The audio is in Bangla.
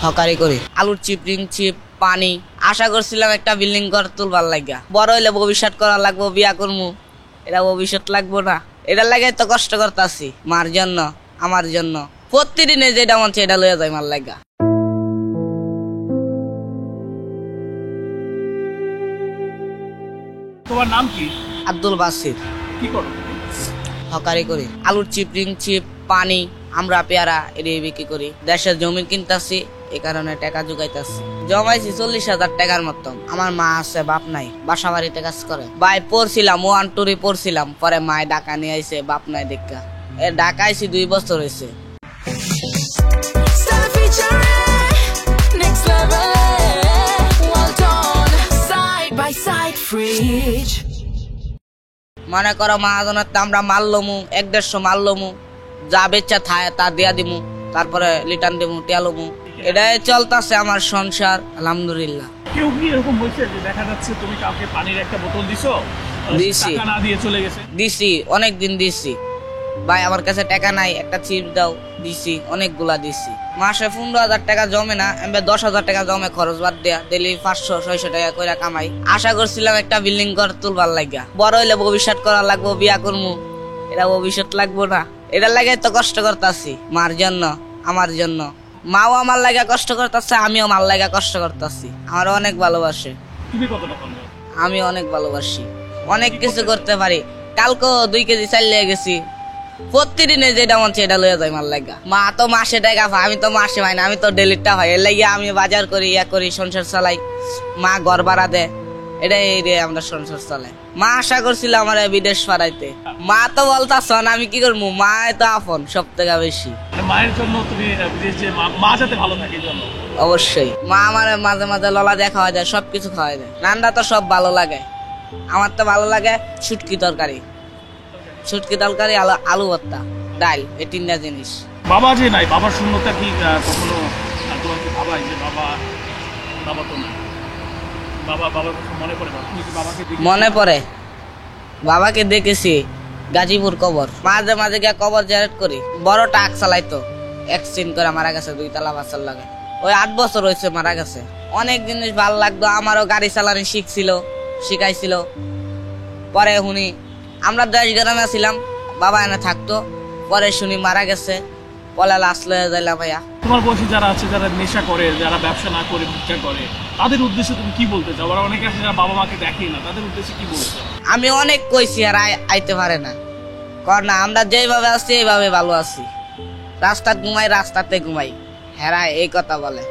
হকারি করি, আলুর চিপ, রিং চিপ, পানি। আশা করছিলাম একটা বিল্ডিং ঘর তুলবার লাগা, বড় হইলে ভবিষ্যৎ করা লাগবো, বিয়া করবো, এটা ভবিষ্যৎ লাগবো না, এটার লাগে তো কষ্ট করতেছি মার জন্য, আমার জন্য। প্রতিদিনে যেটা মন এটা লইয়া যায় মার লাগা। তোমার নাম কি? আব্দুল বাসির। কি করো? হকারি করি, আলুর চিপ, রিং চিপ, পানি, আমরা পেয়ারা এড়িয়ে বিক্রি করি। দেশের জমি কিনতেছি, এই কারণে টাকা জোগাইতেছি। জমাইছি 40,000 টাকার মতো। আমার মা আছে, বাপ নাই, বাসা বাড়িতে কাজ করে। ভাই পড়ছিলাম, 1 2 পড়ছিলাম, পরে মায় ঢাকা নিয়ে আইছে, বাপ নাই দেখা। ঢাকা আইছি 2 বছর হয়েছে। মনে করো মাহাজনের আমরা মারলমু, 1-150 মারলমু, যা বেচা থায় তা দিয়া দিমু, তারপরে লিটান দিমু, টেলমু। এটাই চলতেছে আমার সংসার, আলহামদুলিল্লাহ। কেউ কি এরকম হয়েছে যে দেখা যাচ্ছে তুমি কাউকে পানির একটা বোতল দিছো, টাকা না দিয়ে চলে গেছে? দিছি, অনেকদিন দিছি। ভাই আমার কাছে টাকা নাই, একটা চিপ দাও, দিছি, অনেকগুলা দিছি। মাসে 15,000 টাকা জমে না, 10,000 টাকা জমে খরচ বাদ দেয়া, ডেলি 500-600 টাকা করে কামাই। আশা করছিলাম একটা বিল্ডিং ঘর তুলবার লাগা, বড় হইলে ভবিষ্যৎ করা লাগবো, বিয়া করবো, এটা ভবিষ্যৎ লাগবো না, এটার লাগে তো কষ্ট করতেছি মার জন্য, আমার জন্য। মাও আমার লাগা কষ্ট করতেছে, আমিও মার লাগা কষ্ট করতেছি। আমার অনেক ভালোবাসে। তুমি কতটা কম? আমি অনেক ভালোবাসি, অনেক কিছু করতে পারি। কালকে 2 কেজি চাল লিয়ে গেছি। প্রতিদিনে যেটা মন এটা লইয়া যায় মার লাগা। মা তো মাসে টাকা পায়, আমি তো মাসে পাই না, আমি তো ডেলিটা পাই। এর লাগিয়ে আমি বাজার করি, ইয়া করি, সংসার চালাই। মা ঘর ভাড়া দেয়, এটাই রে আমরা সংসার চালাই। মা আশা করছিল আমার বিদেশ পাঠাইতে, মা তো বলতাছ না, আমি কি করবো? মা তো আপন সব থেকে বেশি। মায়ের জন্য তুমি বিদেশ যে মা যাতে ভালো থাকে জন্য অবশ্যই। মা আমার মাঝে মাঝে ললা দেখা হয় যায়, সবকিছু খাওয়া যায়। রান্না তো সব ভালো লাগে, আমার তো ভালো লাগে শুটকি তরকারি, আলু ভর্তা, ডাল, এই 3টা জিনিস। বাবা যে নাই, বাবার শূন্যতা কি কখনো তোমার কি ভাবাই যে বাবা তো নাই? বাবার কথা মনে পড়ে? তুমি কি বাবাকে মনে পড়ে, বাবাকে দেখেছি গাজীপুর কবর, মাঝে মাঝে গিয়ে কবর জিয়ারত করি। বড় ট্রাক চালাইতো, অ্যাক্সিডেন্ট করে মারা গেছে, 2 তলা বাসার লাগে। ওই 8 বছর হয়েছে মারা গেছে। অনেক জিনিস ভালো লাগতো, আমারও গাড়ি চালানি শিখাইছিল। পরে শুনি আমরা 10 গ্রামে ছিলাম, বাবা এনে থাকতো, পরে শুনি মারা গেছে, পলে লাশ লয়ে যাইলাম। ভাইয়া তোমার বয়সী যারা আছে, যারা নেশা করে, যারা ব্যবসা না করে ভিক্ষা করে, তাদের উদ্দেশ্যে তুমি কি বলতে চাও? ওরা অনেকে আছে যারা বাবা মাকে দেখেই না, তাদের উদ্দেশ্যে কি বলতে চাও? আমি অনেক কইছি আর আইতে পারে না, না আমরা যেভাবে আছি এইভাবে ভালো আছি। রাস্তাতে ঘুমাই, হেরা এই কথা বলে।